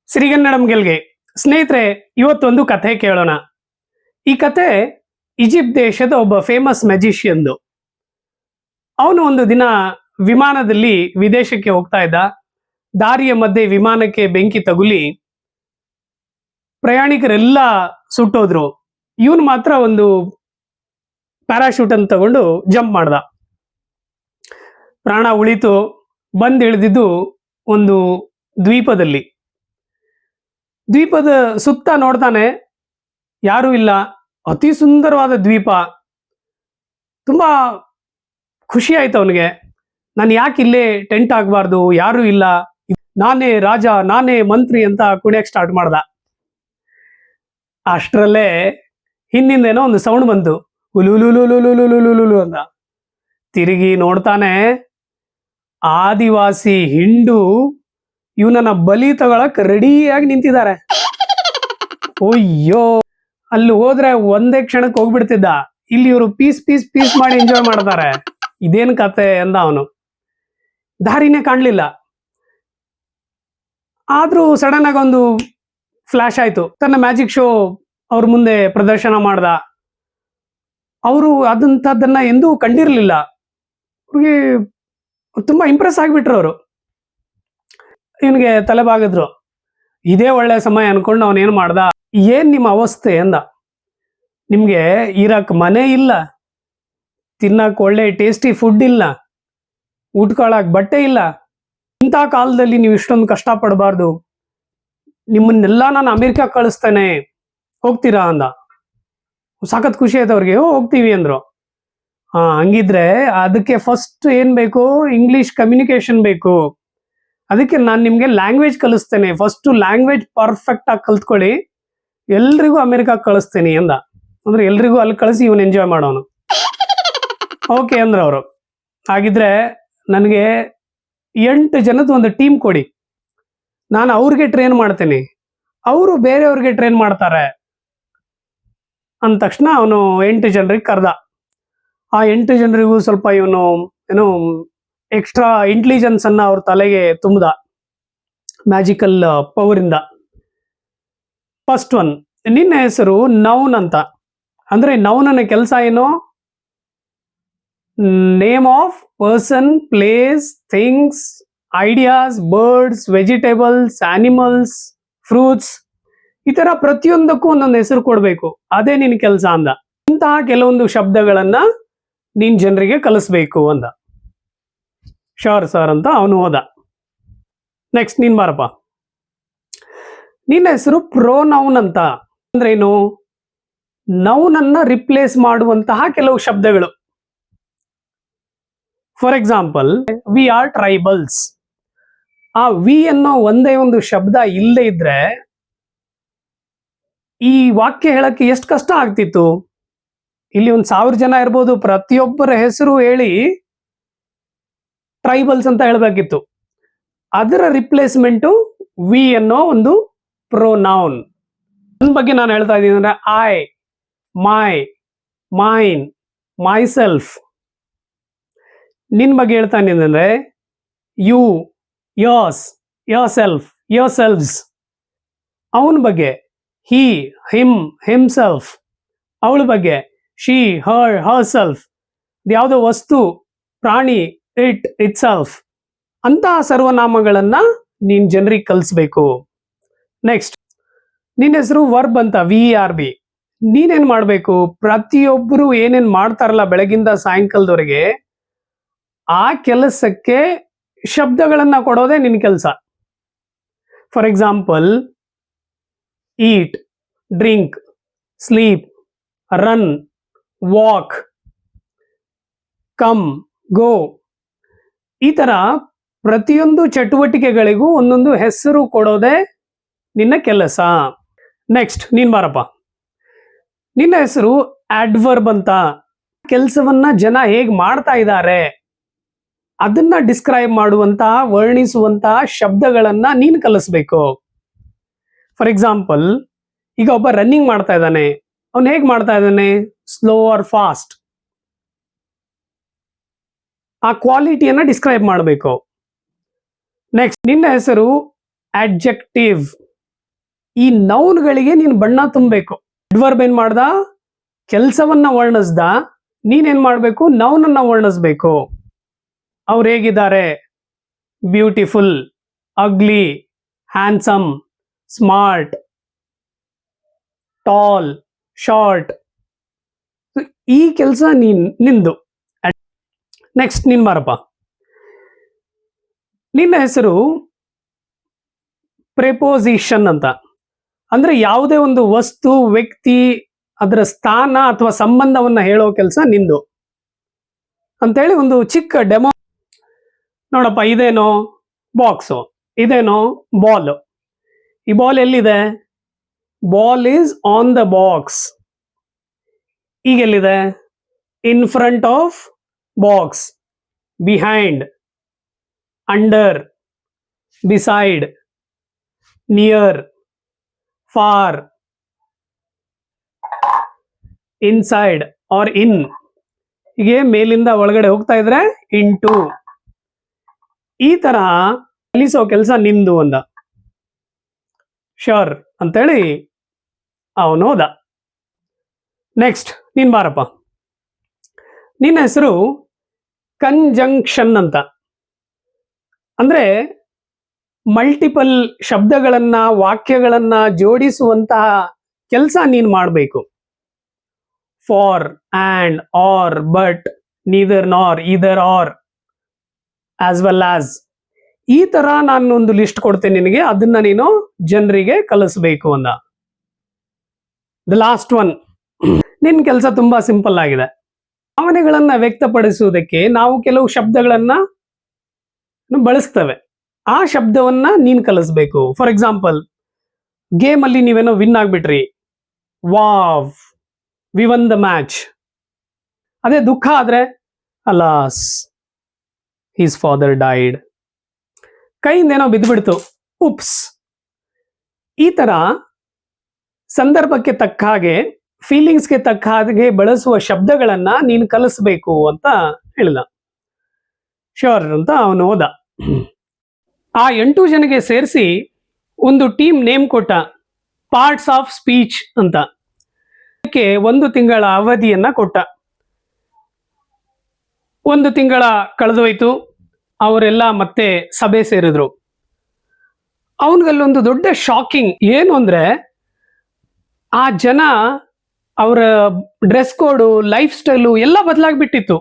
ಸಿರಿಗನ್ನಡಂ ಗೆಲ್ಗೆ ಸ್ನೇಹಿತರೆ, ಇವತ್ತೊಂದು ಕಥೆ ಕೇಳೋಣ. ಈ ಕಥೆ ಈಜಿಪ್ಟ್ ದೇಶದ ಒಬ್ಬ ಫೇಮಸ್ ಮ್ಯಾಜಿಷಿಯನ್ದು. ಅವನು ಒಂದು ದಿನ ವಿಮಾನದಲ್ಲಿ ವಿದೇಶಕ್ಕೆ ಹೋಗ್ತಾ ಇದ್ದ. ದಾರಿಯ ಮಧ್ಯೆ ವಿಮಾನಕ್ಕೆ ಬೆಂಕಿ ತಗುಲಿ ಪ್ರಯಾಣಿಕರೆಲ್ಲ ಸುಟ್ಟೋದ್ರು. ಇವನು ಮಾತ್ರ ಒಂದು ಪ್ಯಾರಾಶೂಟ್ ಅನ್ನು ತಗೊಂಡು ಜಂಪ್ ಮಾಡ್ದ. ಪ್ರಾಣ ಉಳಿತು. ಬಂದು ಇಳಿದಿದ್ದು ಒಂದು ದ್ವೀಪದಲ್ಲಿ. ದ್ವೀಪದ ಸುತ್ತ ನೋಡ್ತಾನೆ, ಯಾರೂ ಇಲ್ಲ. ಅತಿ ಸುಂದರವಾದ ದ್ವೀಪ. ತುಂಬಾ ಖುಷಿ ಆಯ್ತು ಅವನಿಗೆ. ನಾನು ಯಾಕೆ ಇಲ್ಲೇ ಟೆಂಟ್ ಆಗಬಾರ್ದು, ಯಾರೂ ಇಲ್ಲ, ನಾನೇ ರಾಜ, ನಾನೇ ಮಂತ್ರಿ ಅಂತ ಕುಣಿಯಕ್ಕೆ ಸ್ಟಾರ್ಟ್ ಮಾಡ್ದ. ಅಷ್ಟರಲ್ಲೇ ಹಿಂದಿಂದೇನೋ ಒಂದು ಸೌಂಡ್ ಬಂತು, ಉಲುಲುಲುಲುಲುಲುಲುಲುಲು ಅಂತ. ತಿರುಗಿ ನೋಡ್ತಾನೆ, ಆದಿವಾಸಿ ಹಿಂಡು ಇವನನ್ನ ಬಲಿ ತಗೊಳಕ್ ರೆಡಿಯಾಗಿ ನಿಂತಿದ್ದಾರೆ. ಅಯ್ಯೋ, ಅಲ್ಲಿ ಹೋದ್ರೆ ಒಂದೇ ಕ್ಷಣಕ್ಕೆ ಹೋಗ್ಬಿಡ್ತಿದ್ದ. ಇಲ್ಲಿ ಇವರು ಪೀಸ್ ಪೀಸ್ ಪೀಸ್ ಮಾಡಿ ಎಂಜಾಯ್ ಮಾಡ್ತಾರೆ. ಇದೇನ್ ಕತೆ ಅಂದ ಅವನು. ದಾರಿನೇ ಕಾಣ್ಲಿಲ್ಲ. ಆದ್ರೂ ಸಡನ್ ಆಗಿ ಒಂದು ಫ್ಲಾಶ್ ಆಯ್ತು. ತನ್ನ ಮ್ಯಾಜಿಕ್ ಶೋ ಅವ್ರ ಮುಂದೆ ಪ್ರದರ್ಶನ ಮಾಡ್ದ. ಅವರು ಅದಂತದನ್ನ ಎಂದೂ ಕಂಡಿರ್ಲಿಲ್ಲ. ಅವ್ರಿಗೆ ತುಂಬಾ ಇಂಪ್ರೆಸ್ ಆಗ್ಬಿಟ್ರು ಅವರು. ಇವನಿಗೆ ತಲೆಬಾಗಿದ್ರು. ಇದೇ ಒಳ್ಳೆ ಸಮಯ ಅನ್ಕೊಂಡು ಅವನೇನು ಮಾಡ್ದ, ಏನ್ ನಿಮ್ಮ ಅವಸ್ಥೆ ಅಂದ. ನಿಮ್ಗೆ ಇರಕ್ ಮನೆ ಇಲ್ಲ, ತಿನ್ನಕ್ ಒಳ್ಳೆ ಟೇಸ್ಟಿ ಫುಡ್ ಇಲ್ಲ, ಉಟ್ಕೊಳಕ್ ಬಟ್ಟೆ ಇಲ್ಲ, ಇಂಥ ಕಾಲದಲ್ಲಿ ನೀವು ಇಷ್ಟೊಂದು ಕಷ್ಟ ಪಡಬಾರ್ದು. ನಿಮ್ಮನ್ನೆಲ್ಲ ನಾನು ಅಮೆರಿಕ ಕಳಿಸ್ತೇನೆ, ಹೋಗ್ತೀರಾ ಅಂದ. ಸಾಕತ್ ಖುಷಿ ಆಯ್ತು ಅವ್ರಿಗೆ. ಹೋಗ್ತೀವಿ ಅಂದ್ರು. ಹಂಗಿದ್ರೆ ಅದಕ್ಕೆ ಫಸ್ಟ್ ಏನ್ ಬೇಕು, ಇಂಗ್ಲಿಷ್ ಕಮ್ಯುನಿಕೇಶನ್ ಬೇಕು. ಅದಕ್ಕೆ ನಾನು ನಿಮ್ಗೆ ಲ್ಯಾಂಗ್ವೇಜ್ ಕಲಿಸ್ತೇನೆ. ಫಸ್ಟ್ ಲ್ಯಾಂಗ್ವೇಜ್ ಪರ್ಫೆಕ್ಟ್ ಆಗಿ ಕಲ್ತ್ಕೊಳ್ಳಿ, ಎಲ್ರಿಗೂ ಅಮೆರಿಕ ಕಳಿಸ್ತೇನೆ ಅಂದ. ಅಂದ್ರೆ ಎಲ್ರಿಗೂ ಅಲ್ಲಿ ಕಳಿಸಿ ಇವನ್ ಎಂಜಾಯ್ ಮಾಡೋನು. ಓಕೆ ಅಂದ್ರ ಅವರು. ಹಾಗಿದ್ರೆ ನನಗೆ 8 ಜನದ ಒಂದು ಟೀಮ್ ಕೊಡಿ, ನಾನು ಅವ್ರಿಗೆ ಟ್ರೈನ್ ಮಾಡ್ತೇನೆ, ಅವರು ಬೇರೆಯವ್ರಿಗೆ ಟ್ರೈನ್ ಮಾಡ್ತಾರೆ ಅಂದ ತಕ್ಷಣ ಅವನು 8 ಜನರಿಗೆ ಕರೆದ. ಆ 8 ಜನರಿಗೂ ಸ್ವಲ್ಪ ಇವನು ಏನೋ ಎಕ್ಸ್ಟ್ರಾ ಇಂಟೆಲಿಜೆನ್ಸ್ ಅನ್ನ ಅವ್ರ ತಲೆಗೆ ತುಂಬದ ಮ್ಯಾಜಿಕಲ್ ಪವರ್ ಇಂದ. ಫಸ್ಟ್ ಒನ್, ನಿನ್ನ ಹೆಸರು ನೌನ್ ಅಂತ. ಅಂದ್ರೆ ನೌನ್ ಅನ್ನ ಕೆಲಸ ಏನು, name of person, place, things, ideas, birds, vegetables, animals, fruits, ಈ ತರ ಪ್ರತಿಯೊಂದಕ್ಕೂ ಒಂದೊಂದು ಹೆಸರು ಕೊಡ್ಬೇಕು. ಅದೇ ನಿನ್ ಕೆಲಸ ಅಂದ. ಇಂತಹ ಕೆಲವೊಂದು ಶಬ್ದಗಳನ್ನ ನೀನ್ ಜನರಿಗೆ ಕಲಿಸ್ಬೇಕು ಅಂದ. ಶೋರ್ ಸರ್ ಅಂತ ಅವನು ಹೋದ. ನೆಕ್ಸ್ಟ್ ನೀನ್ ಬಾರಪ್ಪ. ನಿನ್ನ ಹೆಸರು ಪ್ರೊನೌನ್ ಅಂತ. ಅಂದ್ರೆ ಏನು, ನೌನ್ ಅನ್ನ ರಿಪ್ಲೇಸ್ ಮಾಡುವಂತಹ ಕೆಲವು ಶಬ್ದಗಳು. For example, we are tribals. ಆ ವಿ ಅನ್ನೋ ಒಂದೇ ಒಂದು ಶಬ್ದ ಇಲ್ಲದೆ ಇದ್ರೆ ಈ ವಾಕ್ಯ ಹೇಳಕ್ಕೆ ಎಷ್ಟು ಕಷ್ಟ ಆಗ್ತಿತ್ತು. ಇಲ್ಲಿ 1000 ಜನ ಇರ್ಬೋದು, ಪ್ರತಿಯೊಬ್ಬರ ಹೆಸರು ಹೇಳಿ ಟ್ರೈಬಲ್ಸ್ ಅಂತ ಹೇಳಬೇಕಿತ್ತು. ಅದರ ರಿಪ್ಲೇಸ್ಮೆಂಟು ವಿ ಅನ್ನೋ ಒಂದು ಪ್ರೊನೌನ್. ನನ್ನ ಬಗ್ಗೆ ನಾನು ಹೇಳ್ತಾ ಇದ್ದೀನಿ ಅಂದ್ರೆ I, my, mine, myself. ನಿನ್ ಬಗ್ಗೆ ಹೇಳ್ತಾ ಇದ್ದೀನಿ ಅಂದ್ರೆ you, yours, yourself, yourselves. ಅವನ ಬಗ್ಗೆ ಹಿ, ಹಿಮ್, ಹಿಮ್ಸೆಲ್ಫ್. ಅವಳ ಬಗ್ಗೆ ಶಿ, ಹರ್, ಹರ್ ಸೆಲ್ಫ್. ಯಾವುದೋ ವಸ್ತು, ಪ್ರಾಣಿ, ಇಟ್, ಇಟ್ ಸೆಲ್ಫ್. ಅಂತಹ ಸರ್ವನಾಮಗಳನ್ನ ನೀನ್ ಜನರಿಗೆ ಕಲಿಸ್ಬೇಕು. ನೆಕ್ಸ್ಟ್, ನಿನ್ನ ಹೆಸರು ವರ್ಬ್ ಅಂತ, VERB. ನೀನೇನ್ ಮಾಡ್ಬೇಕು, ಪ್ರತಿಯೊಬ್ಬರು ಏನೇನ್ ಮಾಡ್ತಾರಲ್ಲ ಬೆಳಗಿಂದ ಸಾಯಂಕಾಲದವರೆಗೆ, ಆ ಕೆಲಸಕ್ಕೆ ಶಬ್ದಗಳನ್ನ ಕೊಡೋದೇ ನಿನ್ ಕೆಲಸ. For example, eat, drink, sleep, run, walk, come, go. ಈ ತರ ಪ್ರತಿಯೊಂದು ಚಟುವಟಿಕೆಗಳಿಗೂ ಒಂದೊಂದು ಹೆಸರು ಕೊಡೋದೇ ನಿನ್ನ ಕೆಲಸ. ನೆಕ್ಸ್ಟ್ ನೀನ್ ಬಾರಪ್ಪ. ನಿನ್ನ ಹೆಸರು ಆಡ್ವರ್ಬ್ ಅಂತ. ಕೆಲಸವನ್ನ ಜನ ಹೇಗ್ ಮಾಡ್ತಾ ಇದ್ದಾರೆ ಅದನ್ನ ಡಿಸ್ಕ್ರೈಬ್ ಮಾಡುವಂತಹ, ವರ್ಣಿಸುವಂತಹ ಶಬ್ದಗಳನ್ನ ನೀನ್ ಕಲಿಸ್ಬೇಕು. ಫಾರ್ ಎಕ್ಸಾಂಪಲ್, ಈಗ ಒಬ್ಬ ರನ್ನಿಂಗ್ ಮಾಡ್ತಾ ಇದ್ದಾನೆ, ಅವನು ಹೇಗ್ ಮಾಡ್ತಾ ಇದ್ದಾನೆ, ಸ್ಲೋ ಆರ್ ಫಾಸ್ಟ್. ಆ ಕ್ವಾಲಿಟಿಯನ್ನ ಡಿಸ್ಕ್ರೈಬ್ ಮಾಡಬೇಕು. ನೆಕ್ಸ್ಟ್, ನಿನ್ನ ಹೆಸರು ಅಡ್ಜೆಕ್ಟಿವ್. ಈ ನೌನ್ಗಳಿಗೆ ನೀನು ಬಣ್ಣ ತುಂಬಬೇಕು. ಅಡ್ವರ್ಬ್ ಏನ್ ಮಾಡ್ದ, ಕೆಲಸವನ್ನ ವರ್ಣಿಸ್ದ, ನೀನೇನ್ ಮಾಡ್ಬೇಕು, ನೌನನ್ನ ವರ್ಣಿಸ್ಬೇಕು. ಅವ್ರು ಹೇಗಿದ್ದಾರೆ, ಬ್ಯೂಟಿಫುಲ್, ಅಗ್ಲಿ, ಹ್ಯಾಂಡ್ಸಮ್, ಸ್ಮಾರ್ಟ್, ಟಾಲ್, ಶಾರ್ಟ್. ಈ ಕೆಲಸ ನಿಂದು. ನೆಕ್ಸ್ಟ್ ನೀನ್ ಬಾರಪ್ಪ. ನಿನ್ನ ಹೆಸರು ಪ್ರೆಪೋಸಿಷನ್ ಅಂತ, ಅಂದ್ರೆ ಯಾವುದೇ ಒಂದು ವಸ್ತು, ವ್ಯಕ್ತಿ, ಅದರ ಸ್ಥಾನ ಅಥವಾ ಸಂಬಂಧವನ್ನ ಹೇಳೋ ಕೆಲಸ ನಿಂದು ಅಂತೇಳಿ ಒಂದು ಚಿಕ್ಕ ಡೆಮೋ ನೋಡಪ್ಪ. ಇದೇನೋ ಬಾಕ್ಸು, ಇದೇನೋ ಬಾಲ್. ಈ ಬಾಲ್ ಎಲ್ಲಿದೆ? Ball is on the box. ಈಗೆಲ್ಲಿದೆ? In front of box, behind, under, beside, near, far, inside or in. ಹೀಗೆ ಮೇಲಿಂದ ಒಳಗಡೆ ಹೋಗ್ತಾ ಇದ್ರೆ ಇಂಟು. ಈ ತರ ಕಲಿಸೋ ಕೆಲಸ ನಿಂದು ಅಂದ. ಶ್ಯೂರ್ ಅಂತೇಳಿ ಅವನು ಹೋದ. ನೆಕ್ಸ್ಟ್ ನೀನ್ ಬಾರಪ್ಪ. ನಿನ್ನ ಹೆಸರು ಕಂಜಂಕ್ಷನ್ ಅಂತ, ಅಂದ್ರೆ ಮಲ್ಟಿಪಲ್ ಶಬ್ದಗಳನ್ನ, ವಾಕ್ಯಗಳನ್ನ ಜೋಡಿಸುವಂತಹ ಕೆಲಸ ನೀನ್ ಮಾಡಬೇಕು. For, and, or, but, neither, nor, either, or, as well as. ಈ ತರ ನಾನು ಒಂದು ಲಿಸ್ಟ್ ಕೊಡ್ತೇನೆ ನಿನಗೆ, ಅದನ್ನ ನೀನು ಜನರಿಗೆ ಕಲಿಸ್ಬೇಕು ಅಂದ. The last one. ನಿನ್ ಕೆಲಸ ತುಂಬಾ ಸಿಂಪಲ್ ಆಗಿದೆ. ಭಾವನೆಗಳನ್ನ ವ್ಯಕ್ತಪಡಿಸುವುದಕ್ಕೆ ನಾವು ಕೆಲವು ಶಬ್ದಗಳನ್ನ ಬಳಸ್ತೇವೆ. ಆ ಶಬ್ದವನ್ನ ನೀನ್ ಕಲಿಸ್ಬೇಕು. ಫಾರ್ ಎಕ್ಸಾಂಪಲ್, ಗೇಮ್ ಅಲ್ಲಿ ನೀವೇನೋ ವಿನ್ ಆಗ್ಬಿಟ್ರಿ, wow, we won the match. ಅದೇ ದುಃಖ ಆದ್ರೆ, ಅಲಾಸ್, ಹಿಸ್ ಫಾದರ್ ಡೈಡ್. ಕೈಯಿಂದ ಏನೋ ಬಿದ್ದುಬಿಡ್ತು, ಉಪ್ಸ್. ಈ ತರ ಸಂದರ್ಭಕ್ಕೆ ತಕ್ಕ ಹಾಗೆ, ಫೀಲಿಂಗ್ಸ್ಗೆ ತಕ್ಕ ಹಾಗೆ ಬಳಸುವ ಶಬ್ದಗಳನ್ನ ನೀನು ಕಲಿಸ್ಬೇಕು ಅಂತ ಹೇಳಿದ. ಶ್ಯೂರ್ ಅಂತ ಅವನು ಹೋದ. ಆ 8 ಜನಗೆ ಸೇರಿಸಿ ಒಂದು ಟೀಮ್ ನೇಮ್ ಕೊಟ್ಟ, ಪಾರ್ಟ್ಸ್ ಆಫ್ ಸ್ಪೀಚ್ ಅಂತ. ಅದಕ್ಕೆ 1 ತಿಂಗಳ ಅವಧಿಯನ್ನ ಕೊಟ್ಟ. 1 ತಿಂಗಳ ಕಳೆದೋಯ್ತು. ಅವರೆಲ್ಲ ಮತ್ತೆ ಸಭೆ ಸೇರಿದ್ರು. ಅವನಿಗಲ್ಲೊಂದು ದೊಡ್ಡ ಶಾಕಿಂಗ್ ಏನು ಅಂದ್ರೆ, ಆ ಜನ ಅವರ ಡ್ರೆಸ್ ಕೋಡು, ಲೈಫ್ ಸ್ಟೈಲು ಎಲ್ಲ ಬದಲಾಗ್ಬಿಟ್ಟಿತ್ತು.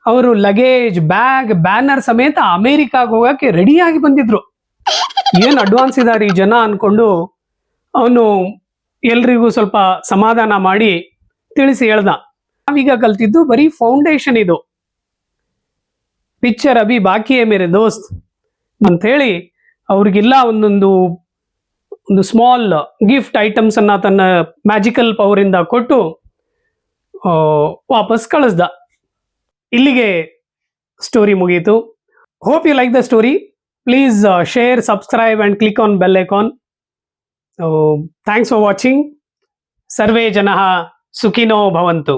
ಅವರು ಲಗೇಜ್, ಬ್ಯಾಗ್, ಬ್ಯಾನರ್ ಸಮೇತ ಅಮೆರಿಕಾಗ ಹೋಗಕ್ಕೆ ರೆಡಿಯಾಗಿ ಬಂದಿದ್ರು. ಏನ್ ಅಡ್ವಾನ್ಸ್ ಇದಾರೆ ಈ ಜನ ಅನ್ಕೊಂಡು ಅವನು ಎಲ್ರಿಗೂ ಸ್ವಲ್ಪ ಸಮಾಧಾನ ಮಾಡಿ ತಿಳಿಸಿ ಹೇಳ್ದ, ನಾವೀಗ ಕಲ್ತಿದ್ದು ಬರೀ ಫೌಂಡೇಶನ್, ಇದು ಪಿಕ್ಚರ್ ಅಭಿ ಬಾಕಿ ಹೈ ಮೇರೆ ದೋಸ್ತ್ ಅಂತ ಹೇಳಿ ಅವ್ರಿಗೆಲ್ಲ ಒಂದು ಸ್ಮಾಲ್ ಗಿಫ್ಟ್ ಐಟಮ್ಸ್ ಅನ್ನ ತನ್ನ ಮ್ಯಾಜಿಕಲ್ ಪವರ್ ಇಂದ ಕೊಟ್ಟು ವಾಪಸ್ ಕಳಿಸ್ದ. ಇಲ್ಲಿಗೆ ಸ್ಟೋರಿ ಮುಗೀತು. Hope you like the story. Please share, subscribe and click on bell icon. Thanks for watching. ಸರ್ವೇ ಜನಃ ಸುಖಿನೋ ಭವಂತು.